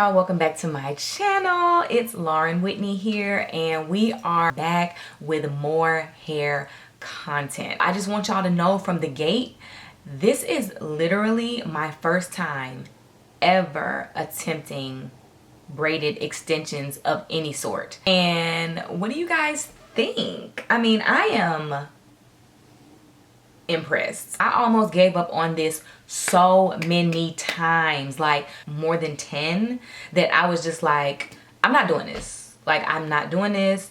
y'all, welcome back to my channel. It's Lauren Whitney here, and we are back with more hair content. I just want y'all to know from the gate, this is literally my first time ever attempting braided extensions of any sort. And what do you guys think? I mean, I am impressed. I almost gave up on this so many times, like more than 10, that I was just like, I'm not doing this. Like, I'm not doing this.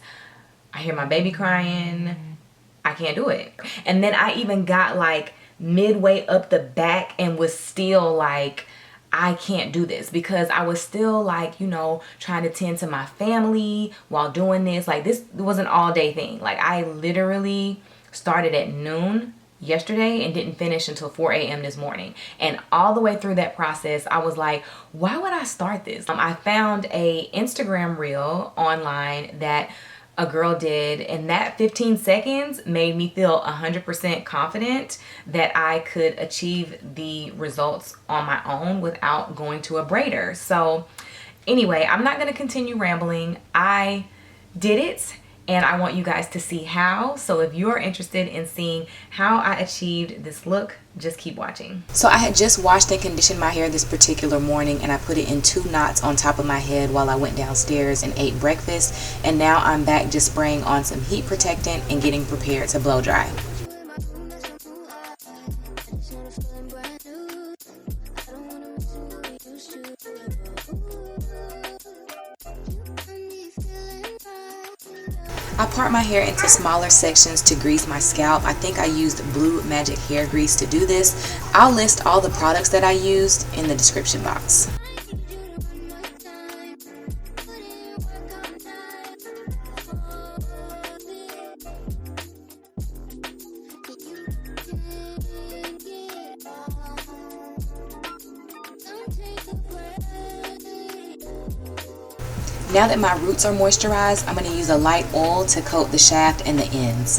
I hear my baby crying. I can't do it. And then I even got like midway up the back and was still like, I can't do this, because I was still like, you know, trying to tend to my family while doing this. Like, this was an all day thing. Like, I literally started at noon yesterday and didn't finish until 4 a.m. this morning. And all the way through that process, I was like, why would I start this? I found a Instagram reel online that a girl did, and that 15 seconds made me feel 100% confident that I could achieve the results on my own without going to a braider. So anyway, I'm not going to continue rambling. I did it, and I want you guys to see how. So if you're interested in seeing how I achieved this look, just keep watching. So I had just washed and conditioned my hair this particular morning, and I put it in 2 knots on top of my head while I went downstairs and ate breakfast. And now I'm back just spraying on some heat protectant and getting prepared to blow dry. I part my hair into smaller sections to grease my scalp. I think I used Blue Magic hair grease to do this. I'll list all the products that I used in the description box. Now that my roots are moisturized, I'm going to use a light oil to coat the shaft and the ends.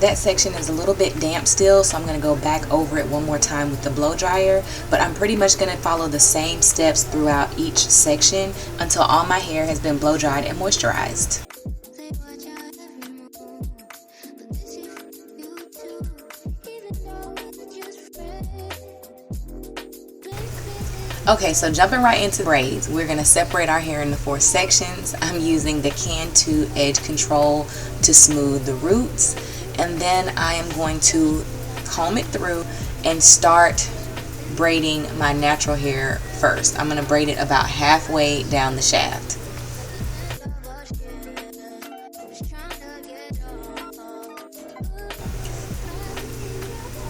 That section is a little bit damp still, so I'm going to go back over it one more time with the blow dryer, but I'm pretty much going to follow the same steps throughout each section until all my hair has been blow dried and moisturized. Okay, so jumping right into braids, we're going to separate our hair into 4 sections. I'm using the Can-To Edge Control to smooth the roots, and then I am going to comb it through and start braiding my natural hair first. I'm going to braid it about halfway down the shaft.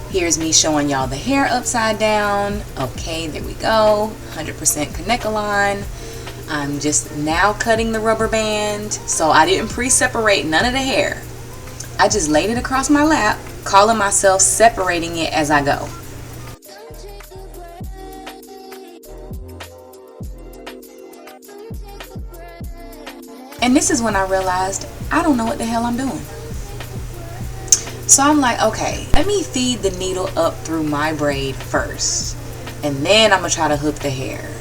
Here's me showing y'all the hair upside down. Okay, there we go. 100% Connect-A-Line. I'm just now cutting the rubber band. So I didn't pre-separate none of the hair. I just laid it across my lap, calling myself separating it as I go. And this is when I realized I don't know what the hell I'm doing. So I'm like, okay, let me feed the needle up through my braid first, and then I'm gonna try to hook the hair.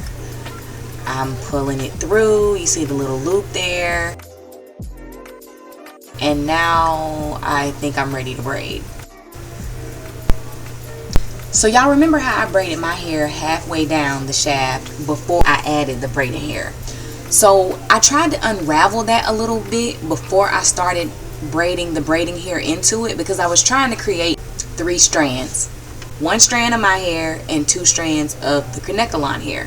I'm pulling it through, you see the little loop there, and now I think I'm ready to braid. So y'all remember how I braided my hair halfway down the shaft before I added the braiding hair? So I tried to unravel that a little bit before I started braiding the braiding hair into it, because I was trying to create 3 strands. 1 strand of my hair and 2 strands of the Connect-A-Line hair.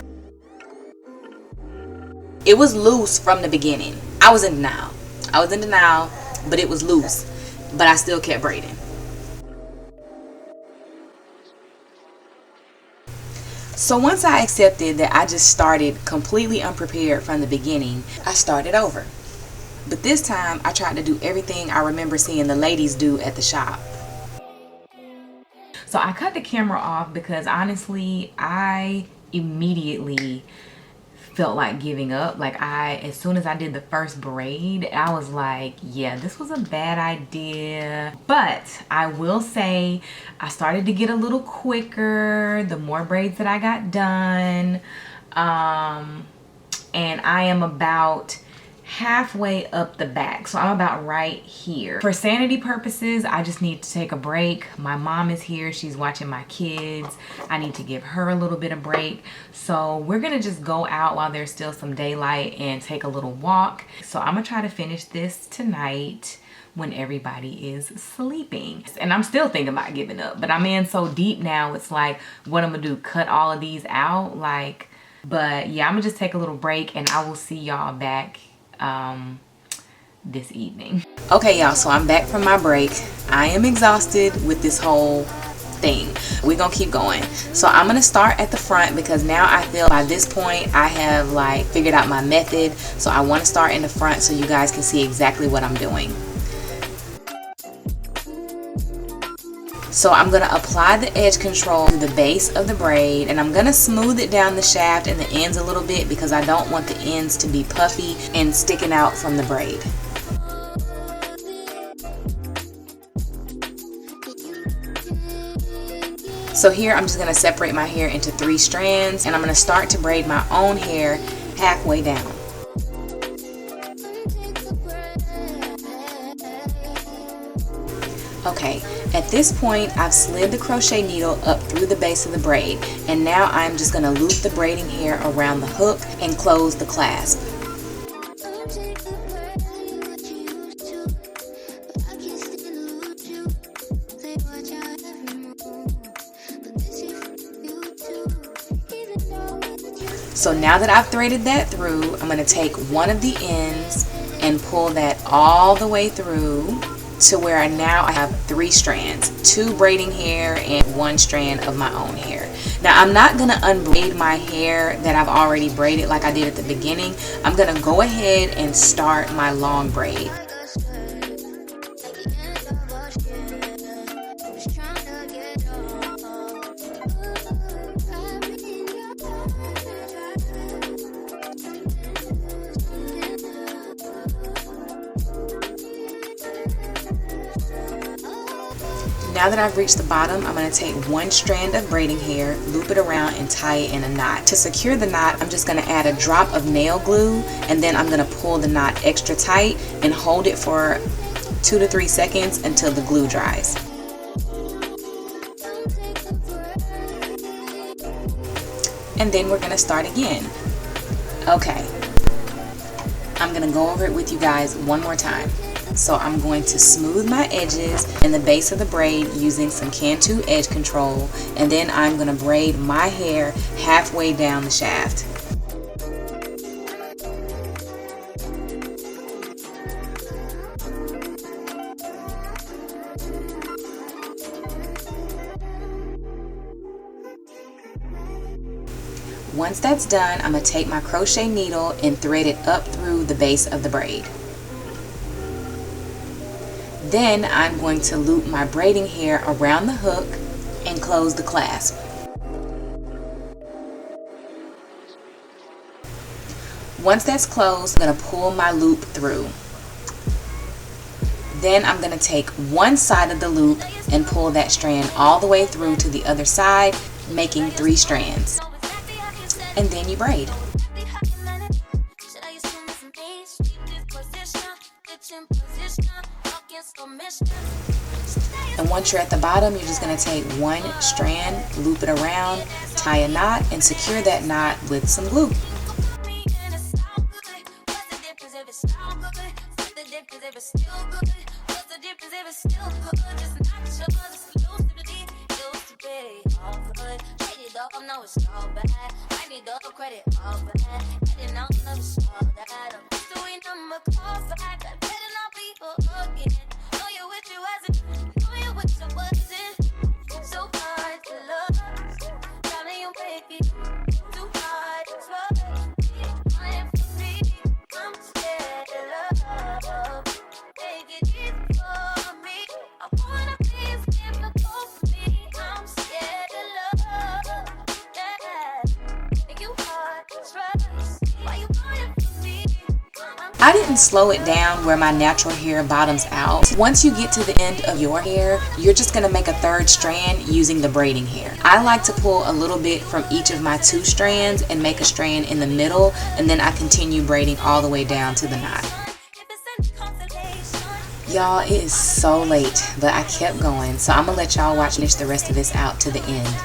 It was loose from the beginning. I was in denial, but it was loose. But I still kept braiding. So once I accepted that I just started completely unprepared from the beginning, I started over. But this time, I tried to do everything I remember seeing the ladies do at the shop. So I cut the camera off because honestly, I immediately felt like giving up. Like as soon as I did the first braid, I was like, yeah, this was a bad idea. But I will say I started to get a little quicker the more braids that I got done. And I am about halfway up the back, so I'm about right here. For sanity purposes, I just need to take a break. My mom is here, she's watching my kids. I need to give her a little bit of break, so we're gonna just go out while there's still some daylight and take a little walk. So I'm gonna try to finish this tonight when everybody is sleeping. And I'm still thinking about giving up, but I'm in so deep now, it's like, what I'm gonna do, cut all of these out? Like, but yeah, I'm gonna just take a little break and I will see y'all back this evening. Okay, y'all, so I'm back from my break. I am exhausted with this whole thing. We're gonna keep going. So I'm gonna start at the front because now I feel by this point I have like figured out my method. So I want to start in the front so you guys can see exactly what I'm doing. So I'm going to apply the edge control to the base of the braid, and I'm going to smooth it down the shaft and the ends a little bit because I don't want the ends to be puffy and sticking out from the braid. So here I'm just going to separate my hair into 3 strands, and I'm going to start to braid my own hair halfway down. Okay, at this point I've slid the crochet needle up through the base of the braid, and now I'm just going to loop the braiding hair around the hook and close the clasp. So now that I've threaded that through, I'm going to take one of the ends and pull that all the way through to where now I have 3 strands, 2 braiding hair and 1 strand of my own hair. Now I'm not going to unbraid my hair that I've already braided like I did at the beginning. I'm going to go ahead and start my long braid. Now that I've reached the bottom, I'm going to take 1 strand of braiding hair, loop it around and tie it in a knot. To secure the knot, I'm just going to add a drop of nail glue, and then I'm going to pull the knot extra tight and hold it for 2 to 3 seconds until the glue dries. And then we're going to start again. Okay, I'm going to go over it with you guys one more time. So I'm going to smooth my edges and the base of the braid using some Cantu edge control, and then I'm going to braid my hair halfway down the shaft. Once that's done, I'm going to take my crochet needle and thread it up through the base of the braid. Then I'm going to loop my braiding hair around the hook and close the clasp. Once that's closed, I'm going to pull my loop through. Then I'm going to take one side of the loop and pull that strand all the way through to the other side, making 3 strands. And then you braid. And once you're at the bottom, you're just going to take 1 strand, loop it around, tie a knot, and secure that knot with some glue. I didn't slow it down where my natural hair bottoms out. Once you get to the end of your hair, you're just gonna make a third strand using the braiding hair. I like to pull a little bit from each of my 2 strands and make a strand in the middle, and then I continue braiding all the way down to the knot. Y'all, it is so late, but I kept going, so I'm gonna let y'all finish the rest of this out to the end.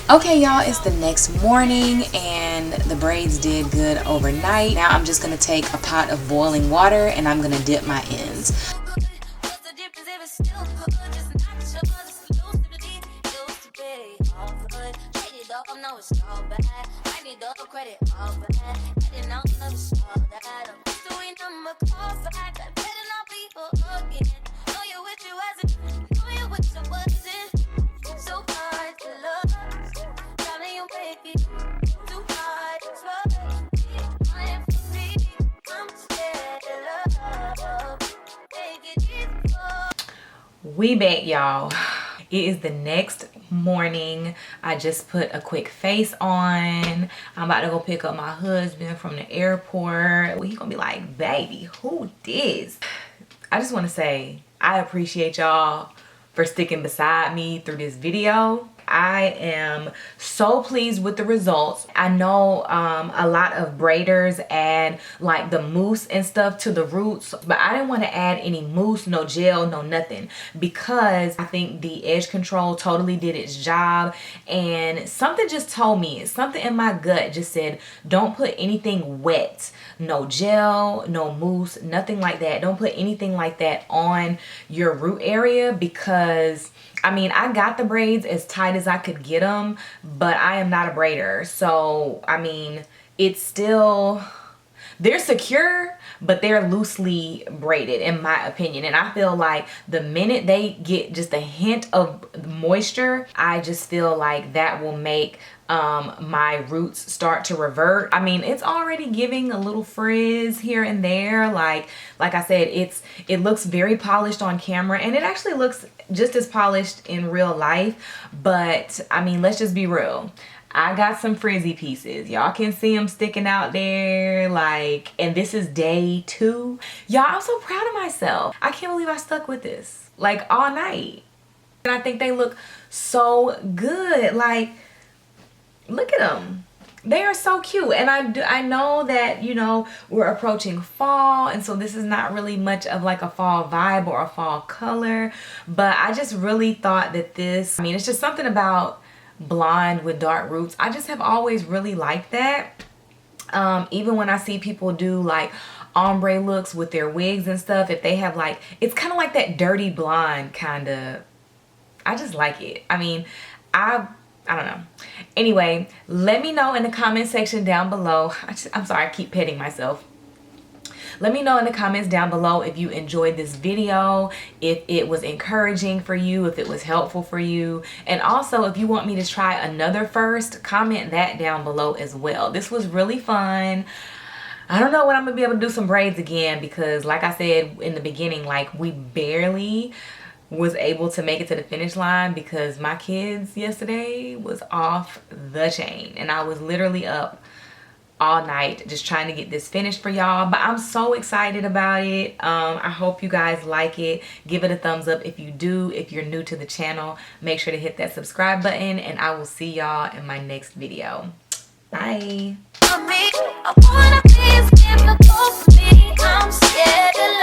Okay, y'all, it's the next morning and the braids did good overnight. Now I'm just gonna take a pot of boiling water and I'm gonna dip my ends. We back, y'all. It is the next morning. I just put a quick face on. I'm about to go pick up my husband from the airport. He gonna be like, baby, who this? I just want to say I appreciate y'all for sticking beside me through this video. I am so pleased with the results. I know a lot of braiders add like the mousse and stuff to the roots, but I didn't want to add any mousse, no gel, no nothing, because I think the edge control totally did its job. And something just told me, something in my gut just said, don't put anything wet, no gel, no mousse, nothing like that. Don't put anything like that on your root area, because I mean, I got the braids as tight as I could get them, but I am not a braider. So, I mean, it's still, they're secure, but they're loosely braided in my opinion. And I feel like the minute they get just a hint of moisture, I just feel like that will make my roots start to revert. I mean, it's already giving a little frizz here and there. Like I said, it looks very polished on camera, and it actually looks just as polished in real life. But I mean, let's just be real. I got some frizzy pieces. Y'all can see them sticking out there, like, and this is day 2. Y'all, I'm so proud of myself. I can't believe I stuck with this like all night. And I think they look so good. Like, look at them. They are so cute. And I know that, you know, we're approaching fall, and so this is not really much of like a fall vibe or a fall color, but I just really thought that this, I mean, it's just something about blonde with dark roots. I just have always really liked that. Even when I see people do like ombre looks with their wigs and stuff, if they have like, it's kind of like that dirty blonde kind of, I just like it. I mean, I don't know. Anyway, let me know in the comment section down below. I'm sorry, I keep petting myself. Let me know in the comments down below if you enjoyed this video, if it was encouraging for you, if it was helpful for you. And also, if you want me to try another first, comment that down below as well. This was really fun. I don't know when I'm gonna be able to do some braids again, because like I said in the beginning, like we barely was able to make it to the finish line because my kids yesterday was off the chain, and I was literally up all night just trying to get this finished for y'all. But I'm so excited about it. I hope you guys like it. Give it a thumbs up if you do. If you're new to the channel, make sure to hit that subscribe button, and I will see y'all in my next video. Bye. I'm scared to